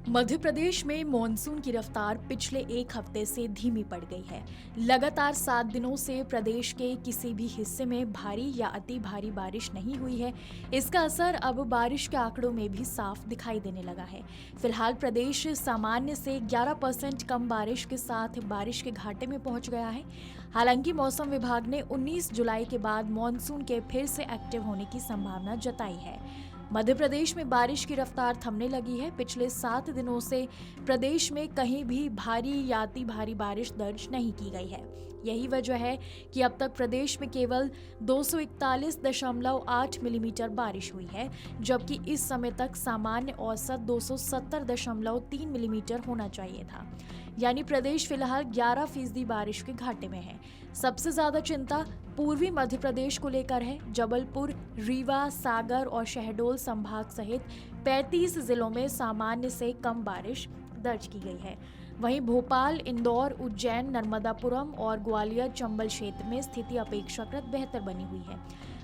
मध्य प्रदेश में मॉनसून की रफ्तार पिछले एक हफ्ते से धीमी पड़ गई है। लगातार 7 दिनों से प्रदेश के किसी भी हिस्से में भारी या अति भारी बारिश नहीं हुई है। इसका असर अब बारिश के आंकड़ों में भी साफ दिखाई देने लगा है। फिलहाल प्रदेश सामान्य से 11% कम बारिश के साथ बारिश के घाटे में पहुंच गया है। हालांकि मौसम विभाग ने 19 जुलाई के बाद मॉनसून के फिर से एक्टिव होने की संभावना जताई है। मध्य प्रदेश में बारिश की रफ्तार थमने लगी है। पिछले 7 दिनों से प्रदेश में कहीं भी भारी या अति भारी बारिश दर्ज नहीं की गई है। यही वजह है कि अब तक प्रदेश में केवल 241.8 मिलीमीटर बारिश हुई है, जबकि इस समय तक सामान्य औसत 270.3 मिलीमीटर होना चाहिए था। यानी प्रदेश फिलहाल 11% बारिश के घाटे में है। सबसे ज्यादा चिंता पूर्वी मध्य प्रदेश को लेकर है। जबलपुर, रीवा, सागर और शहडोल संभाग सहित 35 जिलों में सामान्य से कम बारिश दर्ज की गई है। वहीं भोपाल, इंदौर, उज्जैन, नर्मदापुरम और ग्वालियर चंबल क्षेत्र में स्थिति अपेक्षाकृत बेहतर बनी हुई है।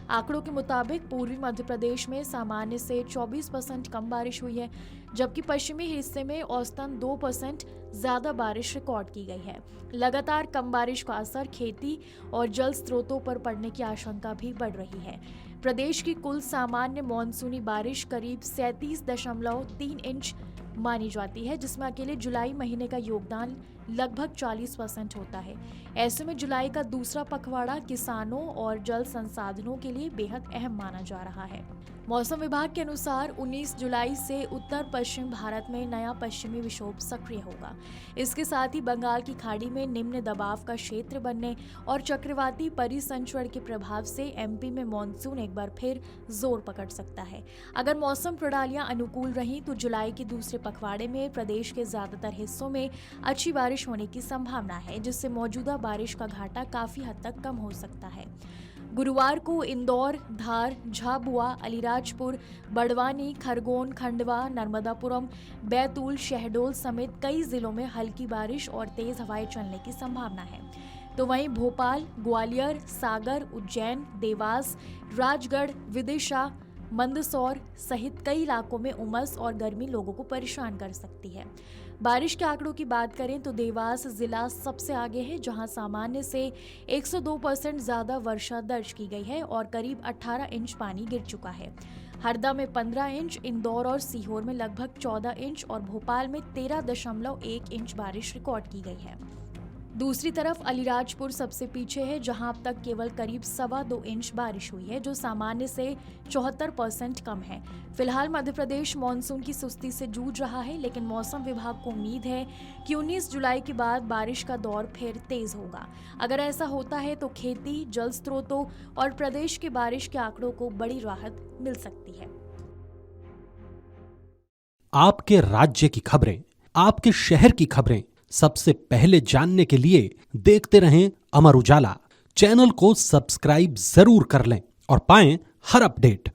आंकड़ों के मुताबिक पूर्वी मध्य प्रदेश में सामान्य से 24% कम बारिश हुई है, जबकि पश्चिमी हिस्से में औसतन 2% ज्यादा बारिश रिकॉर्ड की गई है। लगातार कम बारिश का असर खेती और जल स्रोतों पर पड़ने की आशंका भी बढ़ रही है। प्रदेश की कुल सामान्य मॉनसूनी बारिश करीब 37.3 इंच मानी जाती है, जिसमें अकेले जुलाई महीने का योगदान लगभग 40% होता है। ऐसे में जुलाई का दूसरा पखवाड़ा किसानों और जल संसाधनों के लिए बेहद अहम माना जा रहा है। मौसम विभाग के अनुसार 19 जुलाई से उत्तर पश्चिम भारत में नया पश्चिमी विक्षोभ सक्रिय होगा। इसके साथ ही बंगाल की खाड़ी में निम्न दबाव का क्षेत्र बनने और चक्रवाती परिसंचरण के प्रभाव से एमपी में मॉनसून एक बार फिर जोर पकड़ सकता है। अगर मौसम प्रणालियां अनुकूल रहीं तो जुलाई के दूसरे पखवाड़े में प्रदेश के ज्यादातर हिस्सों में अच्छी बारिश होने की संभावना है, जिससे मौजूदा बारिश का घाटा काफी हद तक कम हो सकता है। गुरुवार को इंदौर, धार, झाबुआ, अलीराजपुर, बड़वानी, खरगोन, खंडवा, नर्मदापुरम, बैतूल, शहडोल समेत कई जिलों में हल्की बारिश और तेज हवाएं चलने की संभावना है। तो वहीं भोपाल, ग्वालियर, सागर, उज्जैन, देवास, राजगढ़, विदिशा, मंदसौर सहित कई इलाकों में उमस और गर्मी लोगों को परेशान कर सकती है। बारिश के आंकड़ों की बात करें तो देवास जिला सबसे आगे है, जहां सामान्य से 102% ज्यादा वर्षा दर्ज की गई है और करीब 18 इंच पानी गिर चुका है। हरदा में 15 इंच, इंदौर और सीहोर में लगभग 14 इंच और भोपाल में 13.1 इंच बारिश रिकॉर्ड की गई है। दूसरी तरफ अलीराजपुर सबसे पीछे है, जहां अब तक केवल करीब 2.25 इंच बारिश हुई है, जो सामान्य से 74% कम है। फिलहाल मध्य प्रदेश मानसून की सुस्ती से जूझ रहा है, लेकिन मौसम विभाग को उम्मीद है कि 19 जुलाई के बाद बारिश का दौर फिर तेज होगा। अगर ऐसा होता है तो खेती, जल स्रोतों और प्रदेश के बारिश के आंकड़ों को बड़ी राहत मिल सकती है। आपके राज्य की खबरें, आपके शहर की खबरें सबसे पहले जानने के लिए देखते रहें अमर उजाला। चैनल को सब्सक्राइब जरूर कर लें और पाएं हर अपडेट।